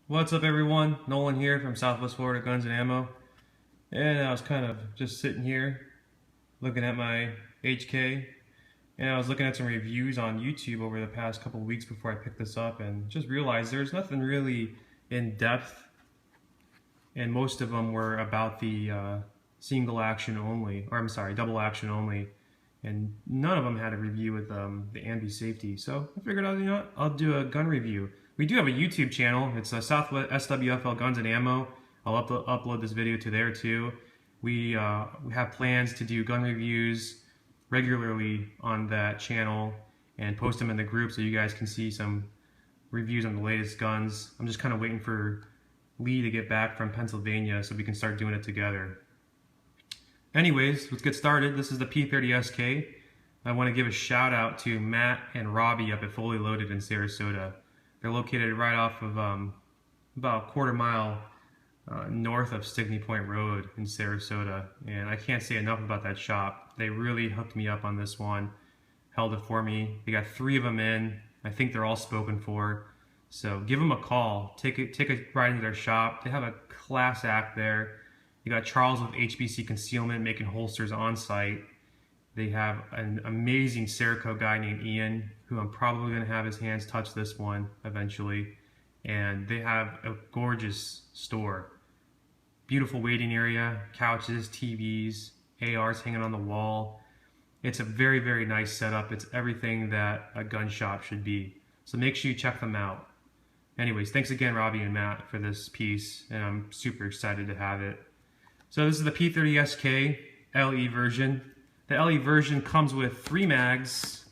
What's up everyone? Nolan here from Southwest Florida Guns and Ammo. And I was kind of just sitting here looking at my HK, and I was looking at some reviews on YouTube over the past couple of weeks before I picked this up, and just realized there's nothing really in depth, and most of them were about the single action only, or I'm sorry, double action only, and none of them had a review with the AMBI safety. So I figured out, I'll do a gun review. We do have a YouTube channel. It's Southwest SWFL Guns and Ammo. I'll upload this video to there too. We have plans to do gun reviews regularly on that channel and post them in the group so you guys can see some reviews on the latest guns. I'm just kind of waiting for Lee to get back from Pennsylvania so we can start doing it together. Anyways, let's get started. This is the P30SK. I want to give a shout out to Matt and Robbie up at Fully Loaded in Sarasota. They're located right off of about a quarter mile north of Stickney Point Road in Sarasota. And I can't say enough about that shop. They really hooked me up on this one, held it for me. They got 3 of them in. I think they're all spoken for. So give them a call. Take a ride into their shop. They have a class act there. You got Charles with HBC Concealment making holsters on site. They have an amazing Cerakote guy named Ian, who I'm probably going to have his hands touch this one eventually. And they have a gorgeous store. Beautiful waiting area, couches, TVs, ARs hanging on the wall. It's a very, very nice setup. It's everything that a gun shop should be. So make sure you check them out. Anyways, thanks again, Robbie and Matt, for this piece, and I'm super excited to have it. So this is the P30SK LE version. The LE version comes with 3 mags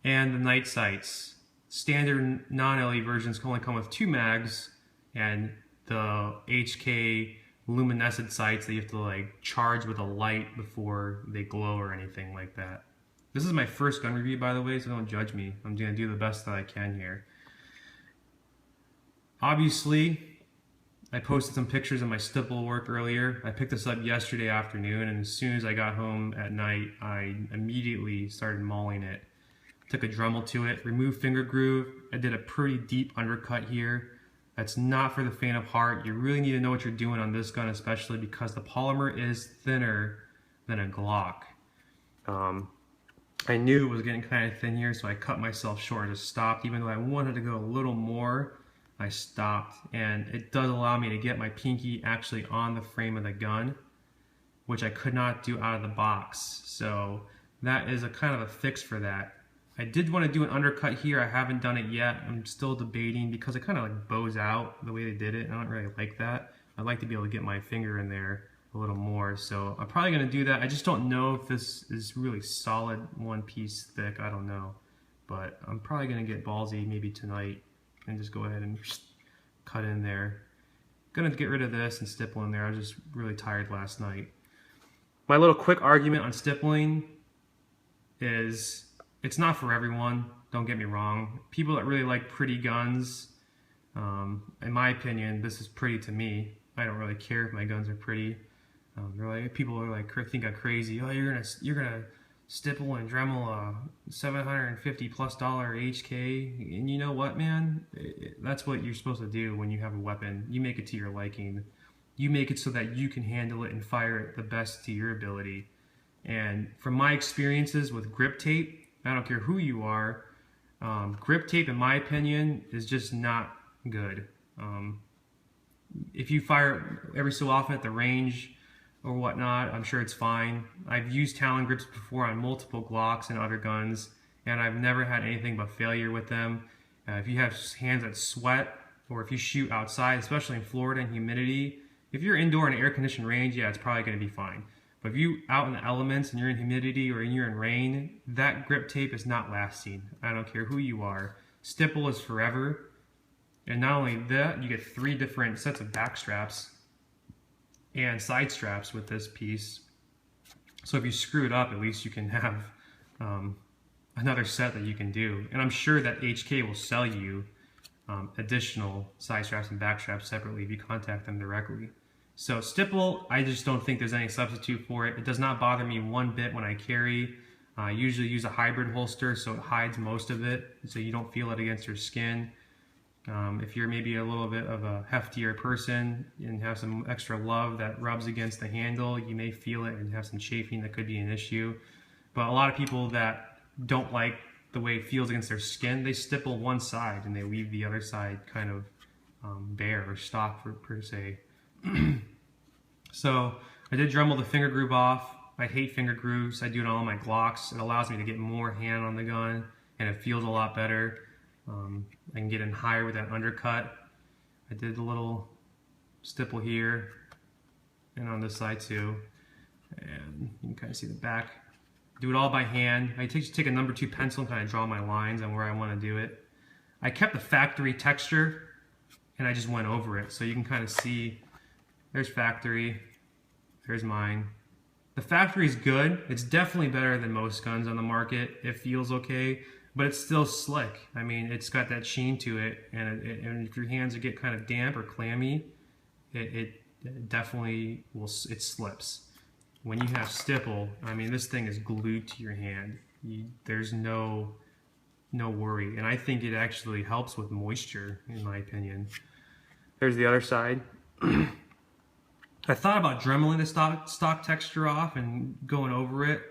and the night sights. Standard non-LE versions can only come with 2 mags and the HK luminescent sights that you have to like charge with a light before they glow or anything like that. This is my first gun review, by the way, so don't judge me. I'm gonna do the best that I can here. Obviously, I posted some pictures of my stipple work earlier. I picked this up yesterday afternoon, and as soon as I got home at night, I immediately started mauling it. Took a Dremel to it, removed finger groove. I did a pretty deep undercut here. That's not for the faint of heart. You really need to know what you're doing on this gun, especially because the polymer is thinner than a Glock. I knew it was getting kind of thin here, so I cut myself short and just stopped. Even though I wanted to go a little more, I stopped, and it does allow me to get my pinky actually on the frame of the gun, which I could not do out of the box. So that is a kind of a fix for that. I did want to do an undercut here. I haven't done it yet. I'm still debating because it kind of like bows out the way they did it. I don't really like that. I'd like to be able to get my finger in there a little more. So I'm probably going to do that. I just don't know if this is really solid one piece thick. I don't know. But I'm probably going to get ballsy maybe tonight and just go ahead and cut in there. Gonna get rid of this and stipple in there. I was just really tired last night. My little quick argument on stippling is it's not for everyone, don't get me wrong. People that really like pretty guns, in my opinion, this is pretty to me. I don't really care if my guns are pretty. People are like think I'm crazy. Oh, you're gonna stipple and Dremel a $750+ HK, and you know what, man? That's what you're supposed to do when you have a weapon. You make it to your liking. You make it so that you can handle it and fire it the best to your ability. And from my experiences with grip tape, I don't care who you are, grip tape, in my opinion, is just not good. If you fire every so often at the range or whatnot, I'm sure it's fine. I've used Talon grips before on multiple Glocks and other guns, and I've never had anything but failure with them. If you have hands that sweat, or if you shoot outside, especially in Florida and humidity, if you're indoor in an air-conditioned range, yeah, it's probably going to be fine. But if you're out in the elements and you're in humidity or you're in rain, that grip tape is not lasting. I don't care who you are. Stipple is forever. And not only that, you get 3 different sets of back straps and side straps with this piece. So if you screw it up, at least you can have another set that you can do. And I'm sure that HK will sell you additional side straps and back straps separately if you contact them directly. So stipple, I just don't think there's any substitute for it. It does not bother me one bit when I carry. I usually use a hybrid holster so it hides most of it, so you don't feel it against your skin. If you're maybe a little bit of a heftier person and have some extra love that rubs against the handle, you may feel it and have some chafing that could be an issue. But a lot of people that don't like the way it feels against their skin, they stipple one side and they leave the other side kind of bare or stock per se. So I did Dremel the finger groove off. I hate finger grooves. I do it on all my Glocks. It allows me to get more hand on the gun and it feels a lot better. I can get in higher with that undercut. I did a little stipple here and on this side too. And you can kind of see the back. Do it all by hand. I just take a number 2 pencil and kind of draw my lines on where I want to do it. I kept the factory texture and I just went over it. So you can kind of see, there's factory, there's mine. The factory is good. It's definitely better than most guns on the market. It feels okay, but it's still slick. I mean, it's got that sheen to it, and if your hands get kind of damp or clammy, it definitely will. It slips. When you have stipple, I mean, this thing is glued to your hand. There's no worry, and I think it actually helps with moisture, in my opinion. There's the other side. I thought about dremeling the stock texture off and going over it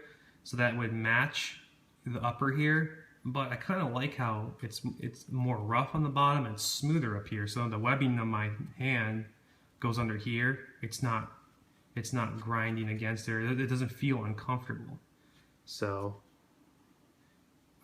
so that would match the upper here, but I kind of like how it's more rough on the bottom and smoother up here. So the webbing of my hand goes under here. It's not grinding against there. It doesn't feel uncomfortable. So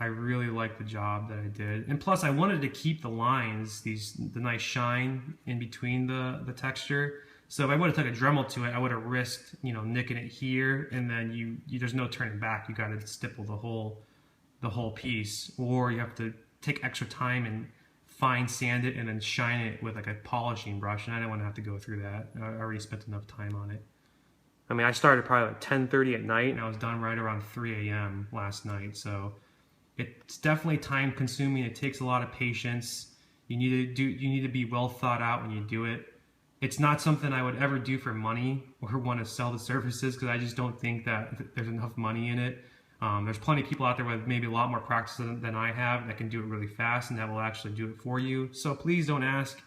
I really like the job that I did, and plus I wanted to keep the lines, the nice shine in between the texture. So if I would have took a Dremel to it, I would have risked, nicking it here, and then there's no turning back. You got to stipple the whole piece, or you have to take extra time and fine sand it and then shine it with like a polishing brush. And I didn't want to have to go through that. I already spent enough time on it. I mean, I started probably like 10:30 at night, and I was done right around 3 a.m. last night. So it's definitely time consuming. It takes a lot of patience. You need to be well thought out when you do it. It's not something I would ever do for money or want to sell the services, because I just don't think that there's enough money in it. There's plenty of people out there with maybe a lot more practice than I have that can do it really fast and that will actually do it for you. So please don't ask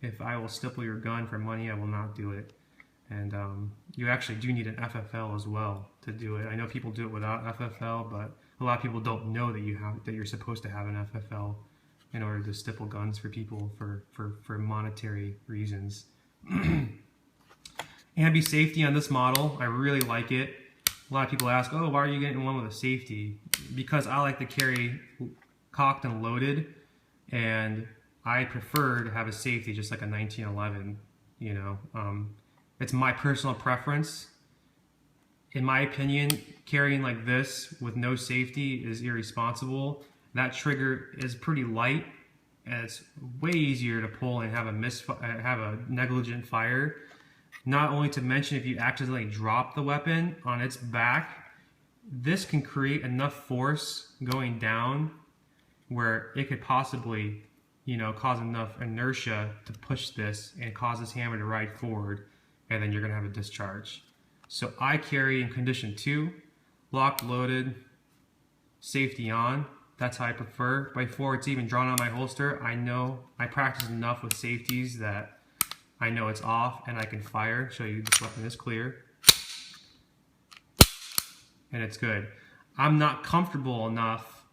if I will stipple your gun for money. I will not do it. And you actually do need an FFL as well to do it. I know people do it without FFL, but a lot of people don't know that you're supposed to have an FFL in order to stipple guns for people for monetary reasons. AMBI safety on this model, I really like it. A lot of people ask, oh, why are you getting one with a safety? Because I like to carry cocked and loaded, and I prefer to have a safety just like a 1911. It's my personal preference. In my opinion, carrying like this with no safety is irresponsible. That trigger is pretty light, and it's way easier to pull and have a negligent fire. Not only to mention, if you accidentally drop the weapon on its back, this can create enough force going down where it could possibly, cause enough inertia to push this and cause this hammer to ride forward, and then you're gonna have a discharge. So I carry in condition 2, locked, loaded, safety on. That's how I prefer. Before it's even drawn on my holster, I practice enough with safeties that I know it's off and I can fire. Show you this weapon is clear. And it's good. I'm not comfortable enough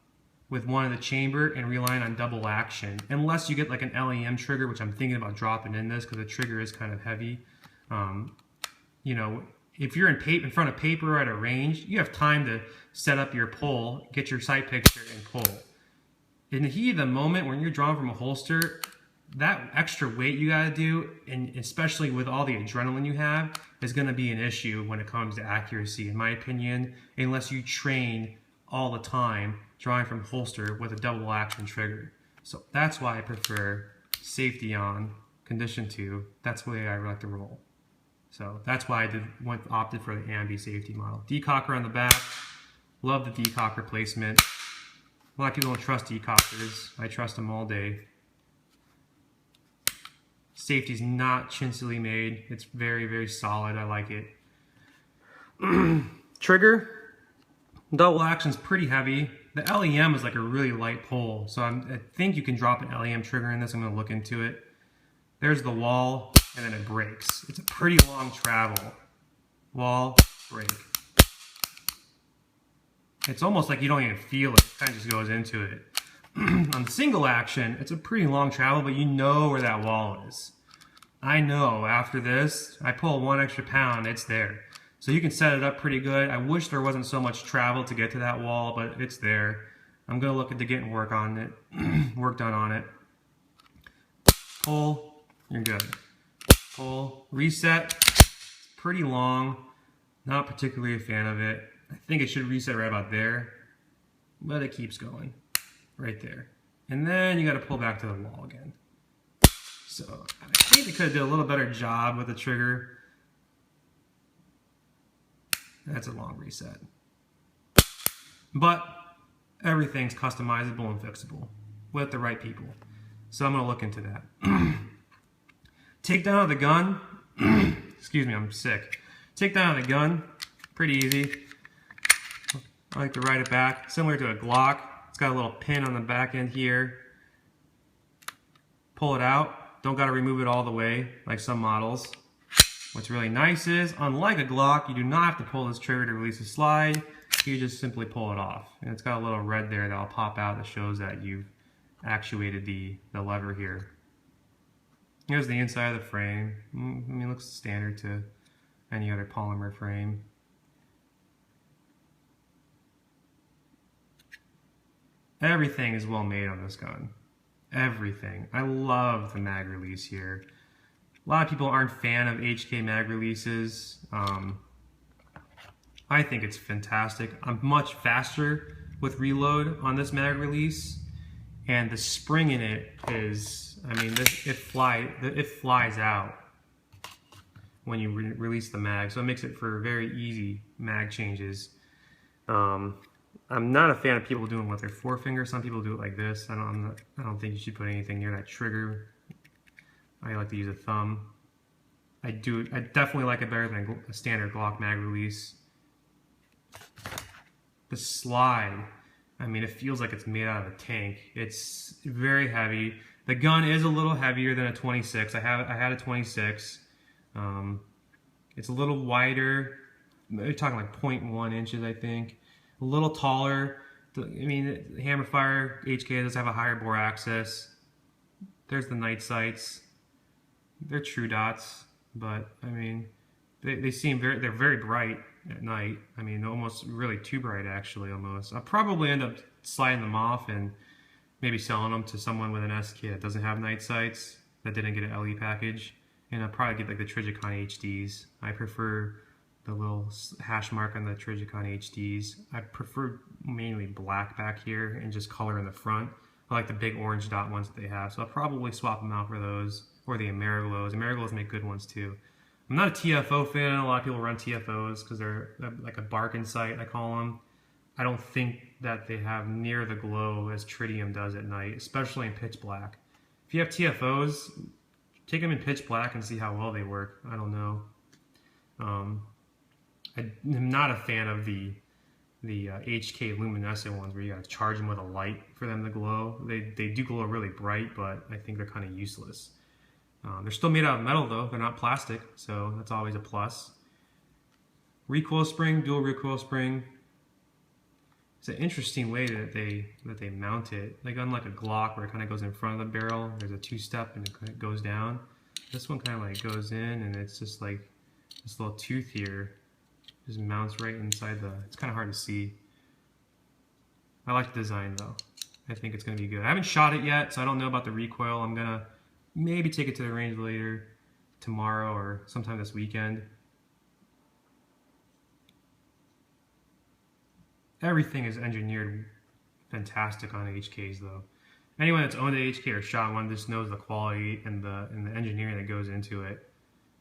with one in the chamber and relying on double action. Unless you get like an LEM trigger, which I'm thinking about dropping in this because the trigger is kind of heavy. If you're in front of paper or at a range, you have time to set up your pull, get your sight picture, and pull. In the heat of the moment when you're drawing from a holster, that extra weight you gotta do, and especially with all the adrenaline you have, is gonna be an issue when it comes to accuracy, in my opinion, unless you train all the time drawing from holster with a double action trigger. So that's why I prefer safety on, condition 2. That's the way I like to roll. So that's why I opted for the AMBI safety model. Decocker on the back. Love the decocker placement. A lot of people don't trust decockers. I trust them all day. Safety's not chintzy made. It's very, very solid. I like it. Trigger. Double action's pretty heavy. The LEM is like a really light pull, so I think you can drop an LEM trigger in this. I'm going to look into it. There's the wall, and then it breaks. It's a pretty long travel. Wall, break. It's almost like you don't even feel it. It kind of just goes into it. On the single action, it's a pretty long travel, but you know where that wall is. I know after this, I pull 1 extra pound, it's there. So you can set it up pretty good. I wish there wasn't so much travel to get to that wall, but it's there. I'm gonna look into getting work on it, work done on it. Pull, you're good. Pull, reset, it's pretty long. Not particularly a fan of it. I think it should reset right about there, but it keeps going right there. And then you gotta pull back to the wall again. So I think they could have did a little better job with the trigger. That's a long reset. But everything's customizable and fixable with the right people. So I'm gonna look into that. Takedown of the gun, excuse me, I'm sick. Takedown of the gun, pretty easy. I like to ride it back, similar to a Glock. It's got a little pin on the back end here. Pull it out. Don't got to remove it all the way like some models. What's really nice is, unlike a Glock, you do not have to pull this trigger to release the slide. You just simply pull it off. And it's got a little red there that'll pop out that shows that you've actuated the lever here. Here's the inside of the frame. I mean, it looks standard to any other polymer frame. Everything is well made on this gun. Everything. I love the mag release here. A lot of people aren't fan of HK mag releases. I think it's fantastic. I'm much faster with reload on this mag release, and the spring in it is, I mean, it flies out when you release the mag, so it makes it for very easy mag changes. I'm not a fan of people doing with their forefinger. Some people do it like this. I don't think you should put anything near that trigger. I like to use a thumb. I definitely like it better than a standard Glock mag release. The slide, I mean, it feels like it's made out of a tank. It's very heavy. The gun is a little heavier than a 26. I had a 26. It's a little wider. You're talking like 0.1 inches, I think. A little taller. I mean, the Hammerfire HK does have a higher bore axis. There's the night sights. They're true dots, but I mean, they seem they're very bright at night. I mean, almost really too bright actually, almost. I'll probably end up sliding them off and maybe selling them to someone with an SK that doesn't have night sights, that didn't get an LE package. And I'll probably get like the Trigicon HDs. I prefer the little hash mark on the Trigicon HDs. I prefer mainly black back here and just color in the front. I like the big orange dot ones that they have, so I'll probably swap them out for those, or the Ameriglows. Ameriglows make good ones too. I'm not a TFO fan. A lot of people run TFOs because they're like a bargain sight, I call them. I don't think that they have near the glow as tritium does at night, especially in pitch black. If you have TFOs, take them in pitch black and see how well they work. I don't know. I'm not a fan of the HK luminescent ones where you gotta charge them with a light for them to glow. They do glow really bright, but I think they're kind of useless. They're still made out of metal though, they're not plastic, so that's always a plus. Recoil spring, dual recoil spring. It's an interesting way that they mount it. Like unlike a Glock where it kind of goes in front of the barrel, there's a two-step and it goes down. This one kind of like goes in and it's just like this little tooth here just mounts right inside it's kind of hard to see. I like the design though. I think it's going to be good. I haven't shot it yet, so I don't know about the recoil. I'm going to maybe take it to the range later, tomorrow or sometime this weekend. Everything is engineered fantastic on HKs though. Anyone that's owned an HK or shot one just knows the quality and the engineering that goes into it.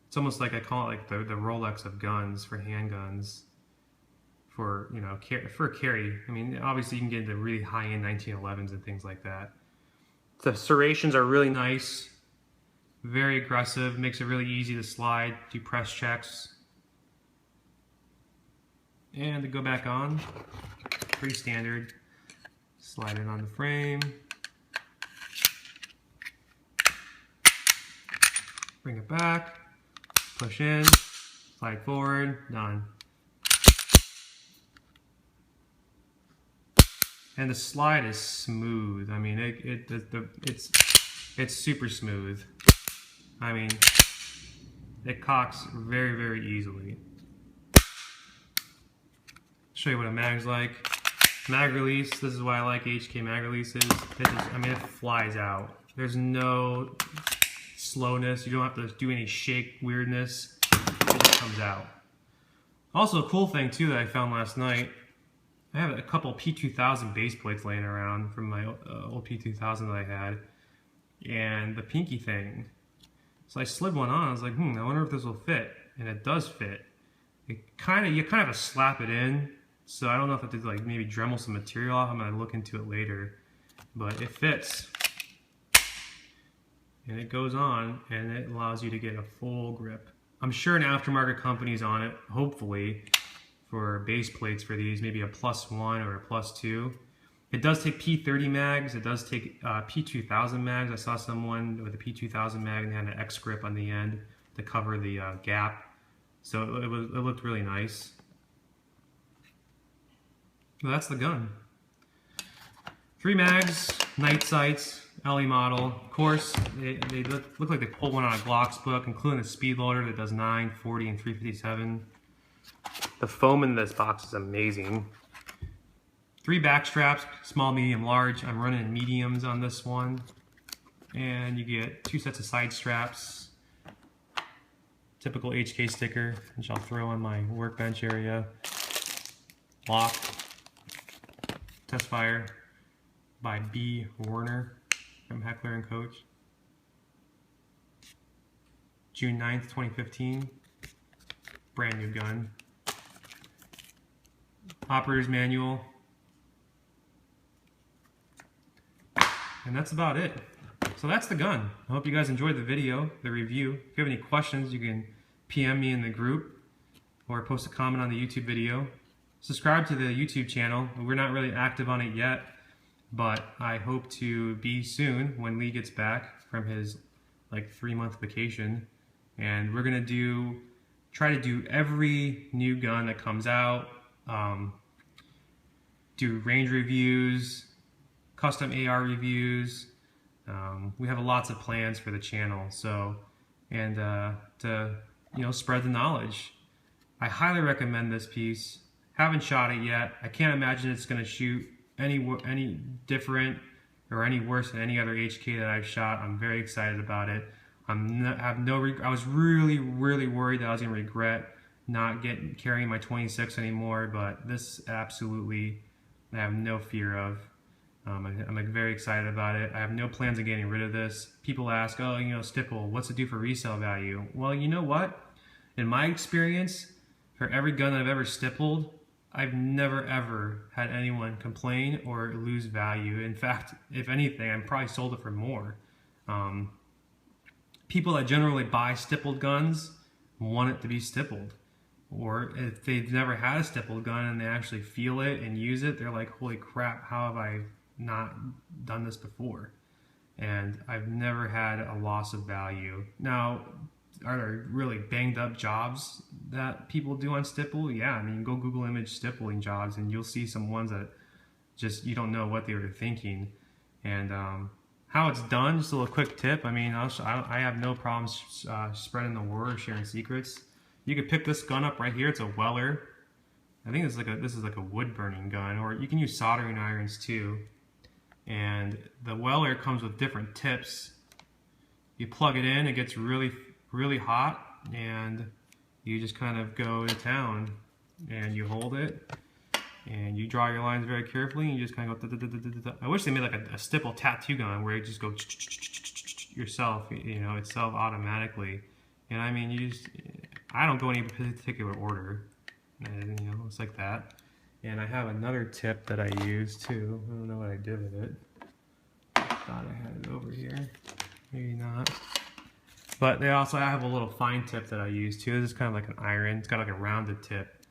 It's almost like I call it like the Rolex of guns for handguns. For for carry. I mean, obviously you can get into really high-end 1911s and things like that. The serrations are really nice, very aggressive, makes it really easy to slide, do press checks. And to go back on, pretty standard. Slide it on the frame. Bring it back, push in, slide forward, done. And the slide is smooth. I mean, it's super smooth. I mean, it cocks very, very easily. Show you what a mag's like. Mag release, this is why I like HK mag releases. I mean, it flies out. There's no slowness. You don't have to do any shake weirdness. It just comes out. Also, a cool thing too that I found last night, I have a couple P2000 base plates laying around from my old P2000 that I had, and the pinky thing. So I slid one on. I was like, I wonder if this will fit, and it does fit. You kind of have to slap it in. So I don't know if I have to like maybe Dremel some material off. I'm gonna look into it later, but it fits, and it goes on, and it allows you to get a full grip. I'm sure an aftermarket company's on it, hopefully, for base plates for these, maybe a +1 or a +2. It does take P30 mags. It does take P2000 mags. I saw someone with a P2000 mag and had an X grip on the end to cover the gap. So it looked really nice. Well, that's the gun. 3 mags, night sights, LE model. Of course, they look like they pulled one out of Glock's book, including the speed loader that does 9, 40, and 357. The foam in this box is amazing. 3 back straps, small, medium, large. I'm running mediums on this one. And you get 2 sets of side straps. Typical HK sticker, which I'll throw on my workbench area. Lock. Test fire by B. Warner from Heckler and Koch. June 9th, 2015. Brand new gun. Operator's manual. And that's about it. So that's the gun. I hope you guys enjoyed the video, the review. If you have any questions, you can PM me in the group or post a comment on the YouTube video. Subscribe to the YouTube channel. We're not really active on it yet, but I hope to be soon when Lee gets back from his like 3-month vacation. And we're gonna try to do every new gun that comes out, do range reviews, custom AR reviews. We have lots of plans for the channel, so, and to spread the knowledge. I highly recommend this piece. Haven't shot it yet. I can't imagine it's going to shoot any different or any worse than any other HK that I've shot. I'm very excited about it. I was really worried that I was going to regret not carrying my 26 anymore, but this absolutely I have no fear of. I'm like very excited about it. I have no plans of getting rid of this. People ask, oh, Stippled, what's it do for resale value? Well, you know what? In my experience, for every gun that I've ever stippled, I've never ever had anyone complain or lose value. In fact, if anything, I've probably sold it for more. People that generally buy stippled guns want it to be stippled. Or if they've never had a stippled gun and they actually feel it and use it, they're like, holy crap, how have I not done this before? And I've never had a loss of value. Now, are there really banged up jobs that people do on stipple? Yeah, I mean, go Google image stippling jobs and you'll see some ones that just, you don't know what they were thinking. And how it's done, just a little quick tip. I mean, I have no problems spreading the word or sharing secrets. You could pick this gun up right here. It's a Weller. I think this is like a wood burning gun, or you can use soldering irons too. And the Weller comes with different tips. You plug it in, it gets really hot, and you just kind of go to town and you hold it and you draw your lines very carefully and you just kind of go. I wish they made like a stipple tattoo gun where you just go yourself, itself automatically. And I mean, I don't go in any particular order, and it's like that. And I have another tip that I use too. I don't know what I did with it. I thought I had it over here, maybe not. But I have a little fine tip that I use too. This is kind of like an iron. It's got like a rounded tip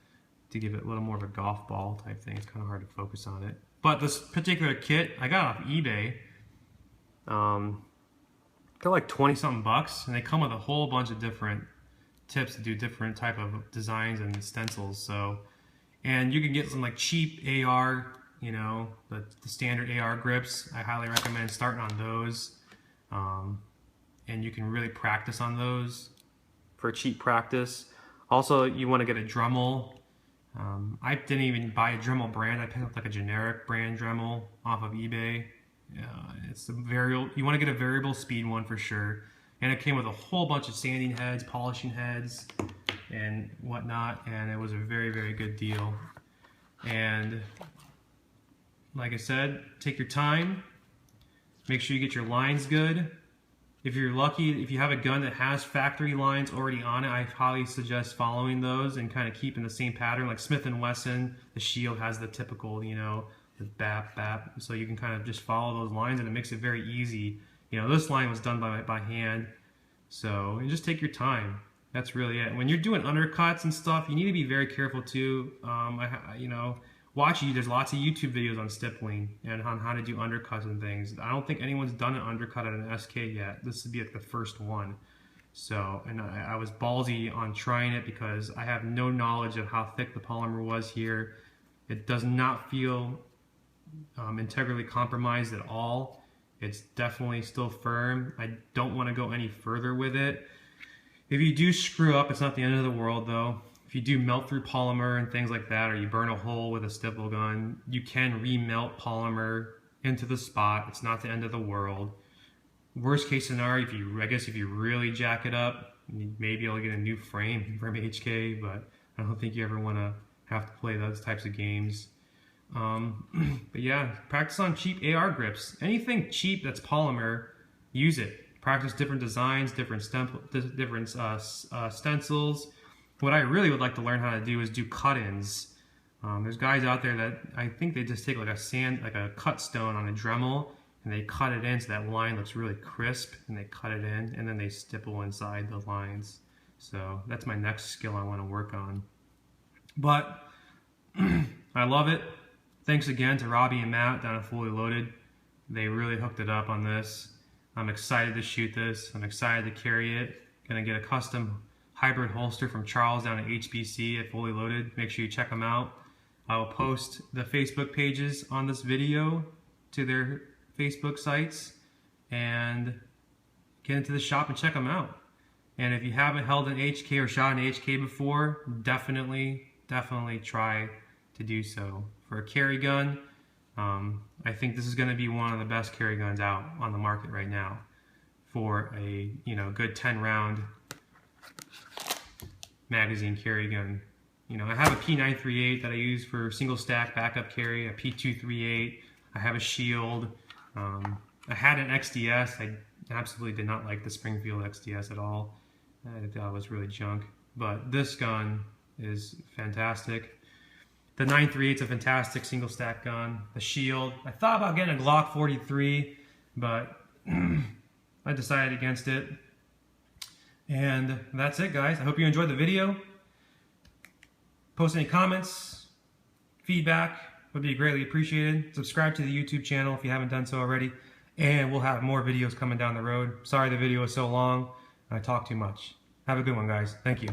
to give it a little more of a golf ball type thing. It's kind of hard to focus on it. But this particular kit, I got off eBay. Got like 20 something bucks, and they come with a whole bunch of different tips to do different type of designs and stencils. So, and you can get some like cheap AR, you know, the standard AR grips. I highly recommend starting on those. And you can really practice on those for cheap practice. Also, you want to get a Dremel. I didn't even buy a Dremel brand. I picked up like a generic brand Dremel off of eBay. It's a variable. You want to get a variable speed one for sure. And it came with a whole bunch of sanding heads, polishing heads, and whatnot. And it was a very, very good deal. And like I said, take your time. Make sure you get your lines good. If you're lucky, if you have a gun that has factory lines already on it, I highly suggest following those and kind of keeping the same pattern. Like Smith & Wesson, the shield has the typical, you know, the bap, bap. So you can kind of just follow those lines, and it makes it very easy. You know, this line was done by hand. So you just take your time. That's really it. When you're doing undercuts and stuff, you need to be very careful too. You know, there's lots of YouTube videos on stippling and on how to do undercuts and things. I don't think anyone's done an undercut at an SK yet. This would be like the first one. So, and I was ballsy on trying it because I have no knowledge of how thick the polymer was here. It does not feel integrally compromised at all. It's definitely still firm. I don't want to go any further with it. If you do screw up, it's not the end of the world though. If you do melt through polymer and things like that, or you burn a hole with a stipple gun, you can remelt polymer into the spot. It's not the end of the world. Worst case scenario, I guess if you really jack it up, maybe you'll get a new frame from HK, but I don't think you ever want to have to play those types of games. But yeah, practice on cheap AR grips. Anything cheap that's polymer, use it. Practice different designs, different stencils. What I really would like to learn how to do is do cut-ins. There's guys out there that I think they just take like a cut stone on a Dremel, and they cut it in so that line looks really crisp, and they cut it in, and then they stipple inside the lines. So that's my next skill I want to work on. But I love it. Thanks again to Robbie and Matt down at Fully Loaded. They really hooked it up on this. I'm excited to shoot this. I'm excited to carry it. Gonna get a custom hybrid holster from Charles down at HBC at Fully Loaded. Make sure you check them out. I will post the Facebook pages on this video to their Facebook sites, and get into the shop and check them out. And if you haven't held an HK or shot an HK before, definitely try to do so. For a carry gun, I think this is going to be one of the best carry guns out on the market right now for a good 10 round magazine carry gun. I have a P938 that I use for single stack backup carry, a P238. I have a shield. I had an XDS. I absolutely did not like the Springfield XDS at all. I thought it was really junk. But this gun is fantastic. The 938 is a fantastic single stack gun. The shield, I thought about getting a Glock 43, but I decided against it. And that's it, guys. I hope you enjoyed the video. Post any comments, feedback would be greatly appreciated. Subscribe to the YouTube channel if you haven't done so already. And we'll have more videos coming down the road. Sorry the video was so long. I talk too much. Have a good one, guys. Thank you.